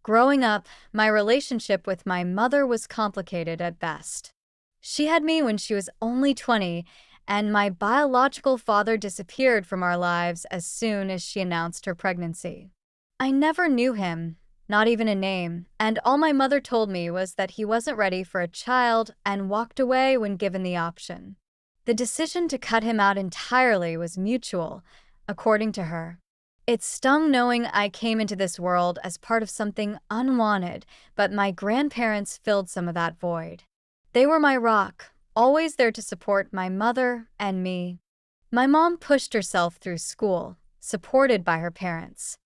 Growing up, my relationship with my mother was complicated at best. She had me when she was only 20, and my biological father disappeared from our lives as soon as she announced her pregnancy. I never knew him, not even a name, and all my mother told me was that he wasn't ready for a child and walked away when given the option. The decision to cut him out entirely was mutual, according to her. It stung knowing I came into this world as part of something unwanted, but my grandparents filled some of that void. They were my rock, always there to support my mother and me. My mom pushed herself through school, supported by her parents.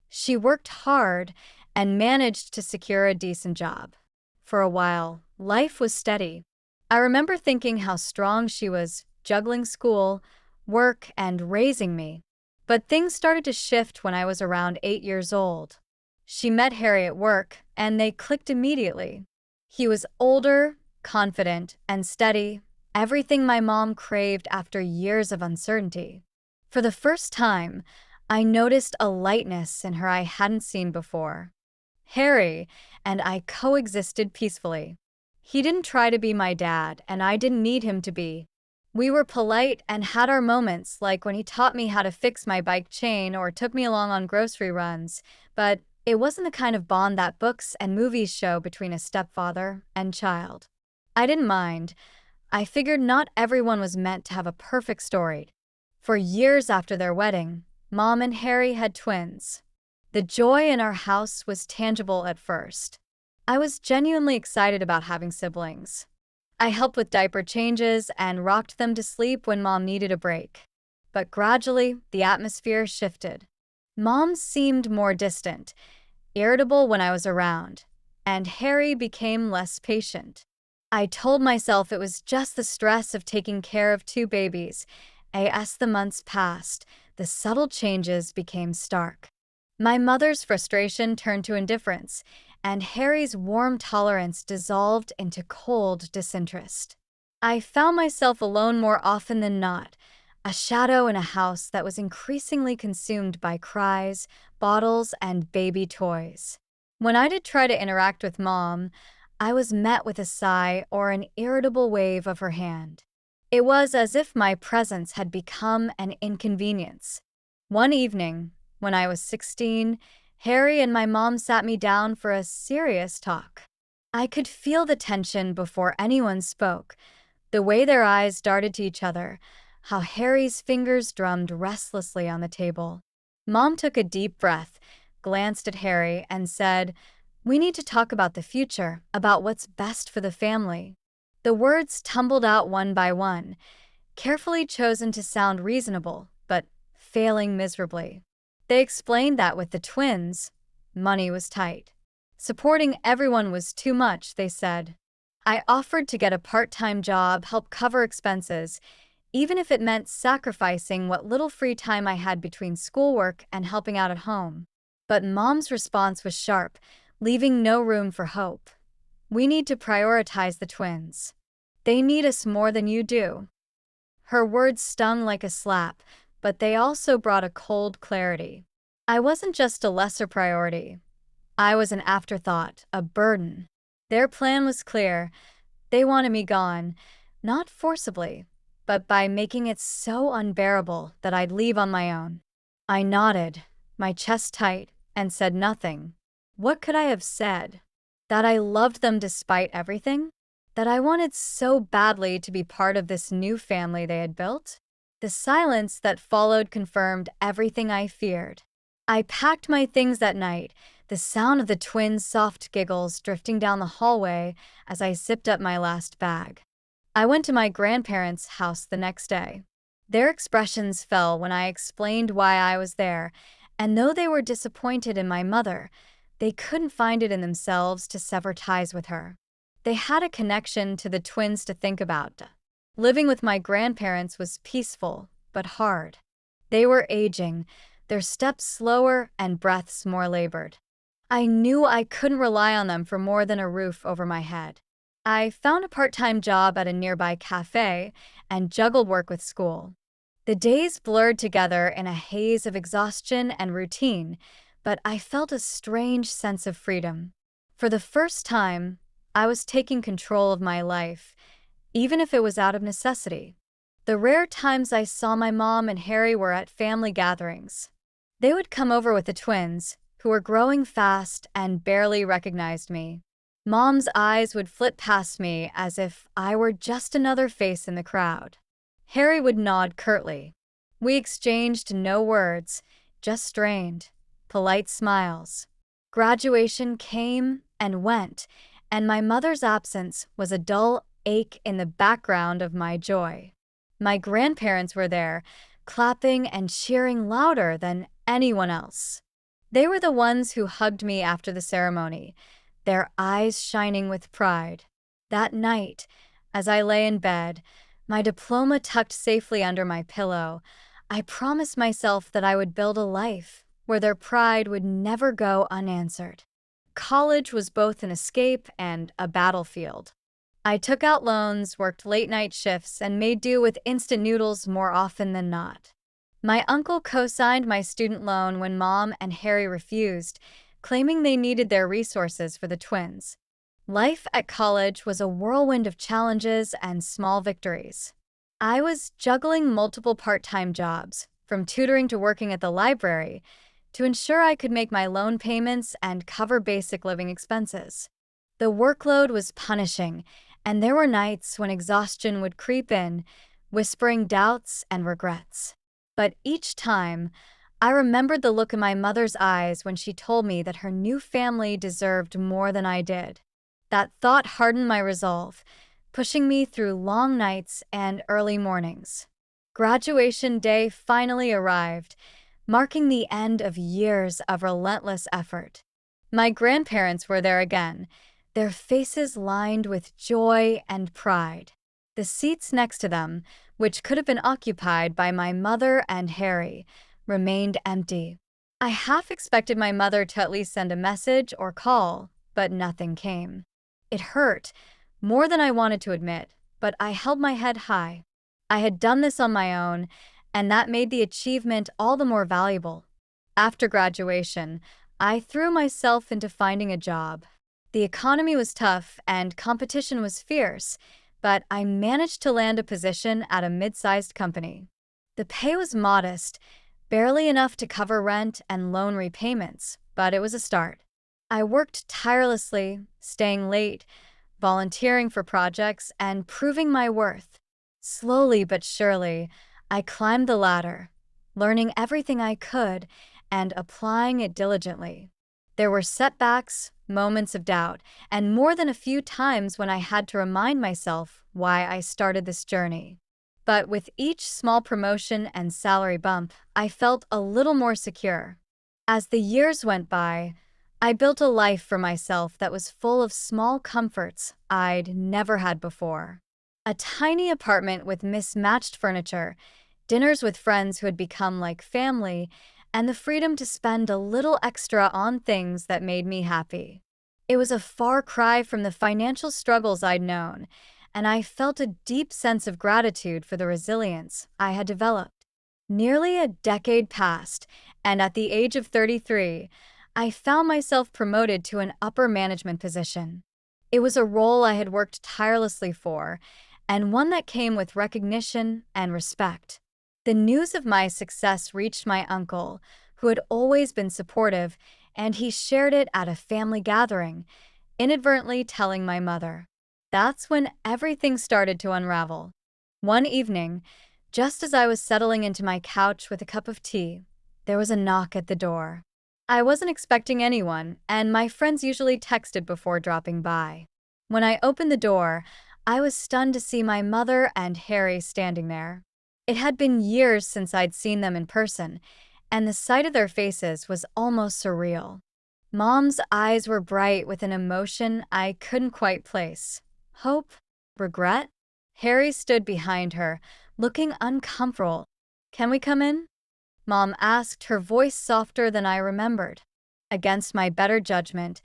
She worked hard and managed to secure a decent job. For a while, life was steady. I remember thinking how strong she was, juggling school, work, and raising me. But things started to shift when I was around 8 years old. She met Harry at work, and they clicked immediately. He was older, confident, and steady, everything my mom craved after years of uncertainty. For the first time, I noticed a lightness in her I hadn't seen before. Harry and I coexisted peacefully. He didn't try to be my dad, and I didn't need him to be. We were polite and had our moments, like when he taught me how to fix my bike chain or took me along on grocery runs, but it wasn't the kind of bond that books and movies show between a stepfather and child. I didn't mind. I figured not everyone was meant to have a perfect story. For years after their wedding, Mom and Harry had twins. The joy in our house was tangible at first. I was genuinely excited about having siblings. I helped with diaper changes and rocked them to sleep when Mom needed a break. But gradually, the atmosphere shifted. Mom seemed more distant, irritable when I was around, and Harry became less patient. I told myself it was just the stress of taking care of 2 babies. As the months passed, the subtle changes became stark. My mother's frustration turned to indifference, and Harry's warm tolerance dissolved into cold disinterest. I found myself alone more often than not, a shadow in a house that was increasingly consumed by cries, bottles, and baby toys. When I did try to interact with Mom, I was met with a sigh or an irritable wave of her hand. It was as if my presence had become an inconvenience. One evening, when I was 16, Harry and my mom sat me down for a serious talk. I could feel the tension before anyone spoke, the way their eyes darted to each other, how Harry's fingers drummed restlessly on the table. Mom took a deep breath, glanced at Harry, and said, "We need to talk about the future, about what's best for the family." The words tumbled out one by one, carefully chosen to sound reasonable, but failing miserably. They explained that with the twins, money was tight. Supporting everyone was too much, they said. I offered to get a part-time job, help cover expenses, even if it meant sacrificing what little free time I had between schoolwork and helping out at home. But Mom's response was sharp, leaving no room for hope. "We need to prioritize the twins. They need us more than you do." Her words stung like a slap, but they also brought a cold clarity. I wasn't just a lesser priority. I was an afterthought, a burden. Their plan was clear. They wanted me gone, not forcibly, but by making it so unbearable that I'd leave on my own. I nodded, my chest tight, and said nothing. What could I have said? That I loved them despite everything? That I wanted so badly to be part of this new family they had built? The silence that followed confirmed everything I feared. I packed my things that night, the sound of the twins' soft giggles drifting down the hallway as I zipped up my last bag. I went to my grandparents' house the next day. Their expressions fell when I explained why I was there, and though they were disappointed in my mother, they couldn't find it in themselves to sever ties with her. They had a connection to the twins to think about. Living with my grandparents was peaceful, but hard. They were aging, their steps slower and breaths more labored. I knew I couldn't rely on them for more than a roof over my head. I found a part-time job at a nearby cafe and juggled work with school. The days blurred together in a haze of exhaustion and routine, but I felt a strange sense of freedom. For the first time, I was taking control of my life, even if it was out of necessity. The rare times I saw my mom and Harry were at family gatherings. They would come over with the twins, who were growing fast and barely recognized me. Mom's eyes would flit past me as if I were just another face in the crowd. Harry would nod curtly. We exchanged no words, just strained, polite smiles. Graduation came and went, and my mother's absence was a dull ache in the background of my joy. My grandparents were there, clapping and cheering louder than anyone else. They were the ones who hugged me after the ceremony, their eyes shining with pride. That night, as I lay in bed, my diploma tucked safely under my pillow, I promised myself that I would build a life where their pride would never go unanswered. College was both an escape and a battlefield. I took out loans, worked late-night shifts, and made do with instant noodles more often than not. My uncle co-signed my student loan when Mom and Harry refused, claiming they needed their resources for the twins. Life at college was a whirlwind of challenges and small victories. I was juggling multiple part-time jobs, from tutoring to working at the library, to ensure I could make my loan payments and cover basic living expenses. The workload was punishing, and there were nights when exhaustion would creep in, whispering doubts and regrets. But each time, I remembered the look in my mother's eyes when she told me that her new family deserved more than I did. That thought hardened my resolve, pushing me through long nights and early mornings. Graduation day finally arrived, marking the end of years of relentless effort. My grandparents were there again, their faces lined with joy and pride. The seats next to them, which could have been occupied by my mother and Harry, remained empty. I half expected my mother to at least send a message or call, but nothing came. It hurt, more than I wanted to admit, but I held my head high. I had done this on my own, and that made the achievement all the more valuable. After graduation, I threw myself into finding a job. The economy was tough and competition was fierce, but I managed to land a position at a mid-sized company. The pay was modest, barely enough to cover rent and loan repayments, but it was a start. I worked tirelessly, staying late, volunteering for projects, and proving my worth. Slowly but surely, I climbed the ladder, learning everything I could and applying it diligently. There were setbacks, moments of doubt, and more than a few times when I had to remind myself why I started this journey. But with each small promotion and salary bump, I felt a little more secure. As the years went by, I built a life for myself that was full of small comforts I'd never had before. A tiny apartment with mismatched furniture, dinners with friends who had become like family, and the freedom to spend a little extra on things that made me happy. It was a far cry from the financial struggles I'd known, and I felt a deep sense of gratitude for the resilience I had developed. Nearly a decade passed, and at the age of 33, I found myself promoted to an upper management position. It was a role I had worked tirelessly for, and one that came with recognition and respect. The news of my success reached my uncle, who had always been supportive, and he shared it at a family gathering, inadvertently telling my mother. That's when everything started to unravel. One evening, just as I was settling into my couch with a cup of tea, there was a knock at the door. I wasn't expecting anyone, and my friends usually texted before dropping by. When I opened the door, I was stunned to see my mother and Harry standing there. It had been years since I'd seen them in person, and the sight of their faces was almost surreal. Mom's eyes were bright with an emotion I couldn't quite place. Hope? Regret? Harry stood behind her, looking uncomfortable. "Can we come in?" Mom asked, her voice softer than I remembered. Against my better judgment,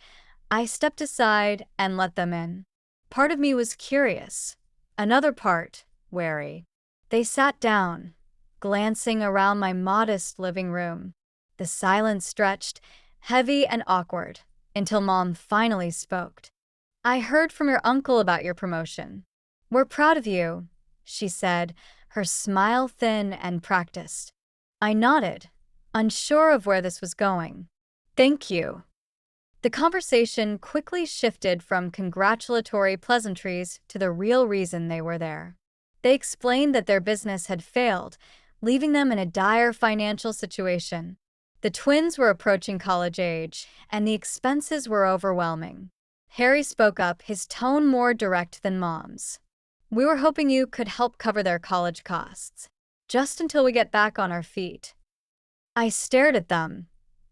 I stepped aside and let them in. Part of me was curious, another part wary. They sat down, glancing around my modest living room. The silence stretched, heavy and awkward, until Mom finally spoke. "I heard from your uncle about your promotion. We're proud of you," she said, her smile thin and practiced. I nodded, unsure of where this was going. "Thank you." The conversation quickly shifted from congratulatory pleasantries to the real reason they were there. They explained that their business had failed, leaving them in a dire financial situation. The twins were approaching college age, and the expenses were overwhelming. Harry spoke up, his tone more direct than Mom's. "We were hoping you could help cover their college costs, just until we get back on our feet." I stared at them,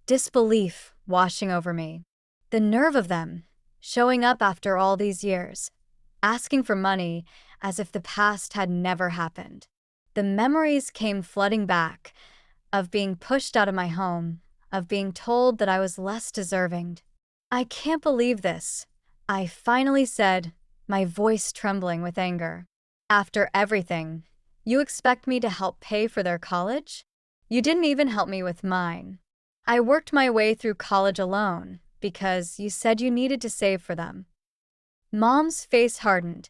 disbelief washing over me. The nerve of them, showing up after all these years, asking for money as if the past had never happened. The memories came flooding back, of being pushed out of my home, of being told that I was less deserving. "I can't believe this," I finally said, my voice trembling with anger. "After everything, you expect me to help pay for their college? You didn't even help me with mine. I worked my way through college alone because you said you needed to save for them." Mom's face hardened,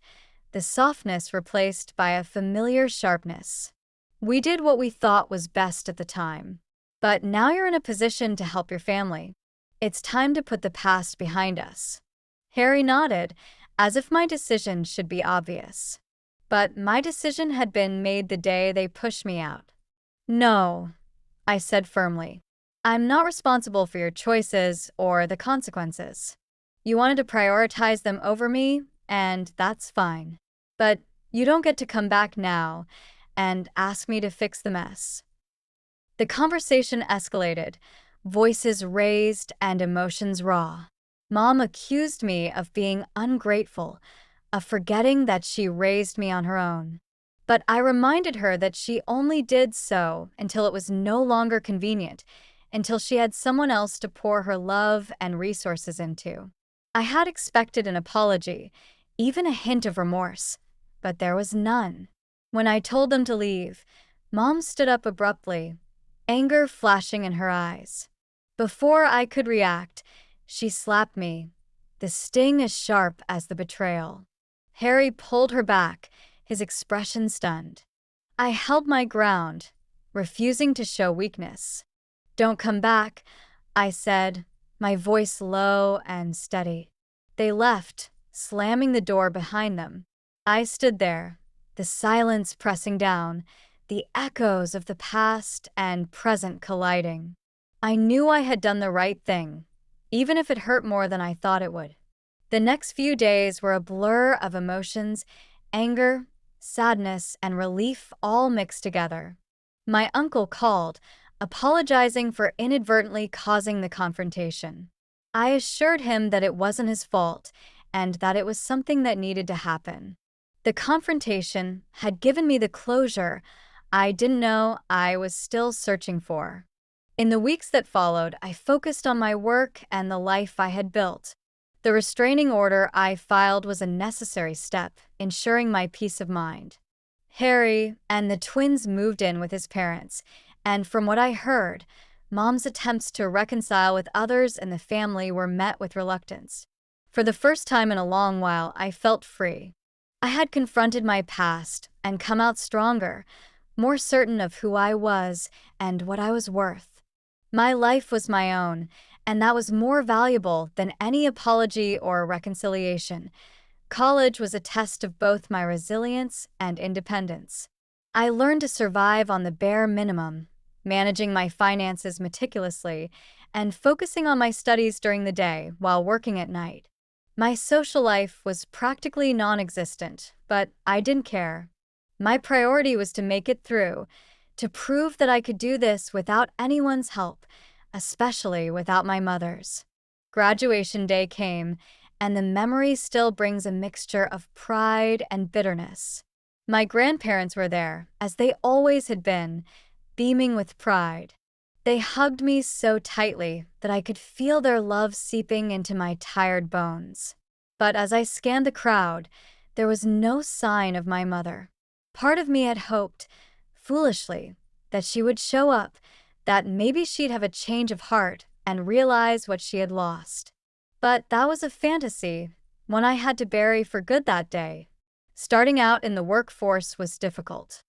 the softness replaced by a familiar sharpness. "We did what we thought was best at the time. But now you're in a position to help your family. It's time to put the past behind us." Harry nodded, as if my decision should be obvious. But my decision had been made the day they pushed me out. "No," I said firmly. "I'm not responsible for your choices or the consequences. You wanted to prioritize them over me, and that's fine. But you don't get to come back now and ask me to fix the mess." The conversation escalated, voices raised and emotions raw. Mom accused me of being ungrateful, of forgetting that she raised me on her own. But I reminded her that she only did so until it was no longer convenient, until she had someone else to pour her love and resources into. I had expected an apology, even a hint of remorse, but there was none. When I told them to leave, Mom stood up abruptly, anger flashing in her eyes. Before I could react, she slapped me, the sting as sharp as the betrayal. Harry pulled her back, his expression stunned. I held my ground, refusing to show weakness. "Don't come back," I said, my voice low and steady. They left, slamming the door behind them. I stood there, the silence pressing down, the echoes of the past and present colliding. I knew I had done the right thing, even if it hurt more than I thought it would. The next few days were a blur of emotions, anger, sadness, and relief all mixed together. My uncle called, apologizing for inadvertently causing the confrontation. I assured him that it wasn't his fault and that it was something that needed to happen. The confrontation had given me the closure I didn't know I was still searching for. In the weeks that followed, I focused on my work and the life I had built. The restraining order I filed was a necessary step, ensuring my peace of mind. Harry and the twins moved in with his parents, and from what I heard, Mom's attempts to reconcile with others in the family were met with reluctance. For the first time in a long while, I felt free. I had confronted my past and come out stronger, more certain of who I was and what I was worth. My life was my own, and that was more valuable than any apology or reconciliation. College was a test of both my resilience and independence. I learned to survive on the bare minimum, managing my finances meticulously and focusing on my studies during the day while working at night. My social life was practically non-existent, but I didn't care. My priority was to make it through, to prove that I could do this without anyone's help, especially without my mother's. Graduation day came, and the memory still brings a mixture of pride and bitterness. My grandparents were there, as they always had been, beaming with pride. They hugged me so tightly that I could feel their love seeping into my tired bones. But as I scanned the crowd, there was no sign of my mother. Part of me had hoped, foolishly, that she would show up, that maybe she'd have a change of heart and realize what she had lost. But that was a fantasy, one I had to bury for good that day. Starting out in the workforce was difficult.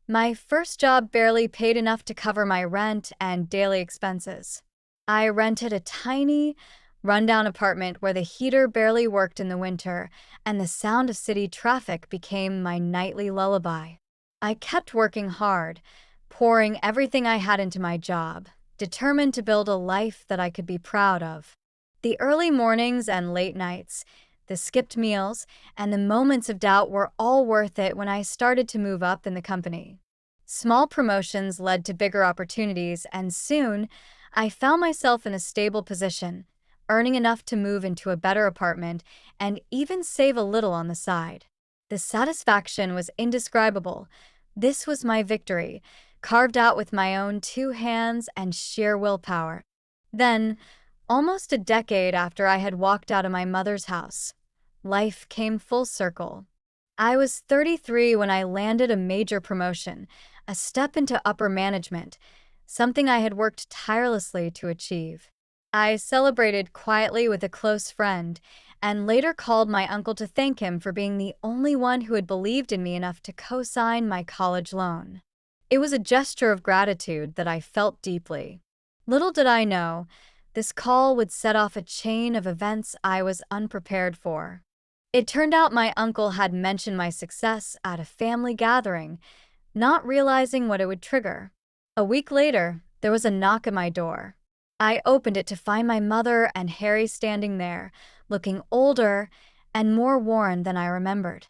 My first job barely paid enough to cover my rent and daily expenses. I rented a tiny, rundown apartment where the heater barely worked in the winter, and the sound of city traffic became my nightly lullaby. I kept working hard, pouring everything I had into my job, determined to build a life that I could be proud of. The early mornings and late nights, the skipped meals, and the moments of doubt were all worth it when I started to move up in the company. Small promotions led to bigger opportunities, and soon, I found myself in a stable position, earning enough to move into a better apartment and even save a little on the side. The satisfaction was indescribable. This was my victory, carved out with my own 2 hands and sheer willpower. Then, almost a decade after I had walked out of my mother's house, life came full circle. I was 33 when I landed a major promotion, a step into upper management, something I had worked tirelessly to achieve. I celebrated quietly with a close friend, and later called my uncle to thank him for being the only one who had believed in me enough to co-sign my college loan. It was a gesture of gratitude that I felt deeply. Little did I know, this call would set off a chain of events I was unprepared for. It turned out my uncle had mentioned my success at a family gathering, not realizing what it would trigger. A week later, there was a knock at my door. I opened it to find my mother and Harry standing there, looking older and more worn than I remembered.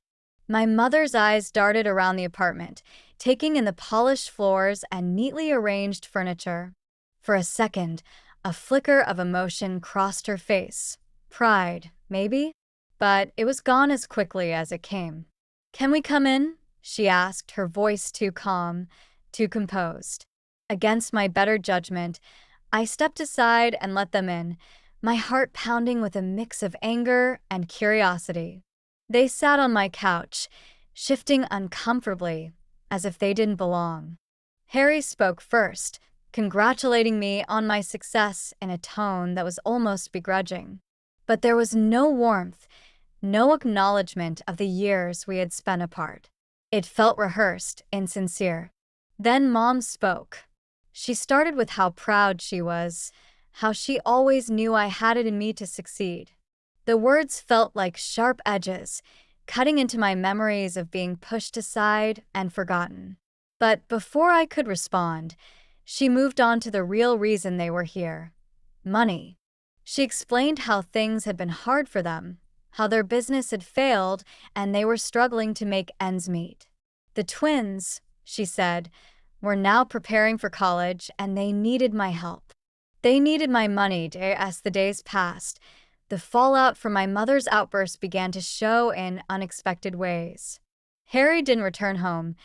My mother's eyes darted around the apartment, taking in the polished floors and neatly arranged furniture. For a second, a flicker of emotion crossed her face. Pride, maybe? But it was gone as quickly as it came. "Can we come in?" she asked, her voice too calm, too composed. Against my better judgment, I stepped aside and let them in, my heart pounding with a mix of anger and curiosity. They sat on my couch, shifting uncomfortably, as if they didn't belong. Harry spoke first, congratulating me on my success in a tone that was almost begrudging. But there was no warmth, no acknowledgement of the years we had spent apart. It felt rehearsed, insincere. Then Mom spoke. She started with how proud she was, how she always knew I had it in me to succeed. The words felt like sharp edges, cutting into my memories of being pushed aside and forgotten. But before I could respond, she moved on to the real reason they were here: money. She explained how things had been hard for them, how their business had failed and they were struggling to make ends meet. The twins, she said, were now preparing for college and they needed my help. They needed my money as the days passed. The fallout from my mother's outburst began to show in unexpected ways. Harry didn't return home,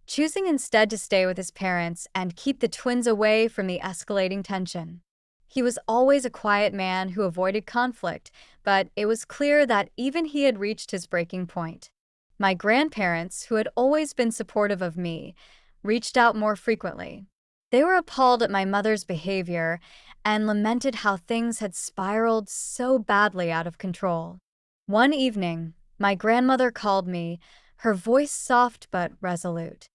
choosing instead to stay with his parents and keep the twins away from the escalating tension. He was always a quiet man who avoided conflict, but it was clear that even he had reached his breaking point. My grandparents, who had always been supportive of me, reached out more frequently. They were appalled at my mother's behavior and lamented how things had spiraled so badly out of control. One evening, my grandmother called me, her voice soft but resolute.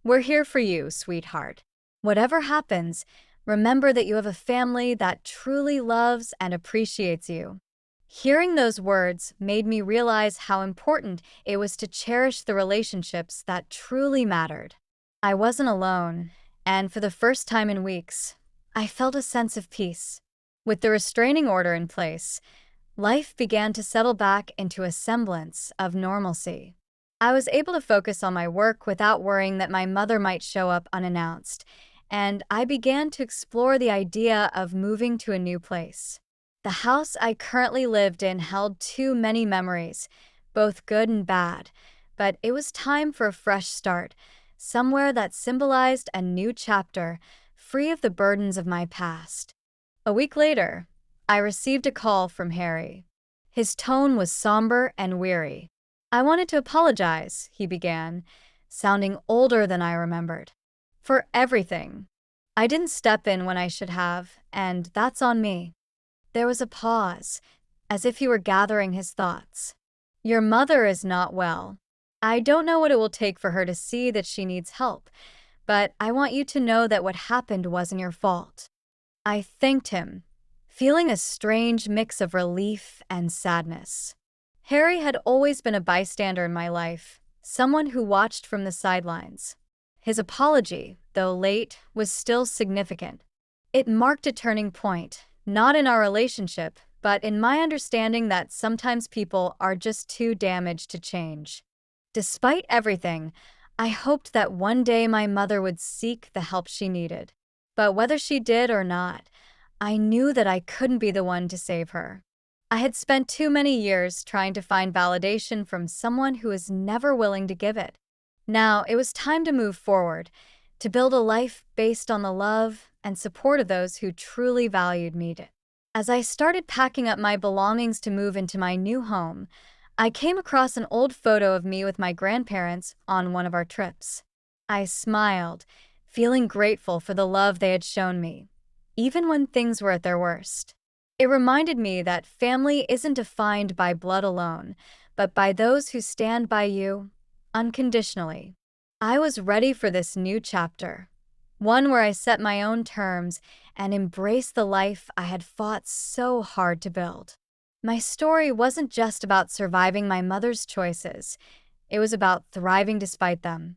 "We're here for you, sweetheart. Whatever happens, remember that you have a family that truly loves and appreciates you." Hearing those words made me realize how important it was to cherish the relationships that truly mattered. I wasn't alone, and for the first time in weeks, I felt a sense of peace. With the restraining order in place, life began to settle back into a semblance of normalcy. I was able to focus on my work without worrying that my mother might show up unannounced, and I began to explore the idea of moving to a new place. The house I currently lived in held too many memories, both good and bad, but it was time for a fresh start, somewhere that symbolized a new chapter, free of the burdens of my past. A week later, I received a call from Harry. His tone was somber and weary. "I wanted to apologize," he began, sounding older than I remembered. "For everything. I didn't step in when I should have, and that's on me." There was a pause, as if he were gathering his thoughts. "Your mother is not well. I don't know what it will take for her to see that she needs help, but I want you to know that what happened wasn't your fault." I thanked him, feeling a strange mix of relief and sadness. Harry had always been a bystander in my life, someone who watched from the sidelines. His apology, though late, was still significant. It marked a turning point, not in our relationship, but in my understanding that sometimes people are just too damaged to change. Despite everything, I hoped that one day my mother would seek the help she needed. But whether she did or not, I knew that I couldn't be the one to save her. I had spent too many years trying to find validation from someone who was never willing to give it. Now it was time to move forward, to build a life based on the love and support of those who truly valued me. As I started packing up my belongings to move into my new home, I came across an old photo of me with my grandparents on one of our trips. I smiled, feeling grateful for the love they had shown me, even when things were at their worst. It reminded me that family isn't defined by blood alone, but by those who stand by you unconditionally. I was ready for this new chapter, one where I set my own terms and embraced the life I had fought so hard to build. My story wasn't just about surviving my mother's choices, it was about thriving despite them.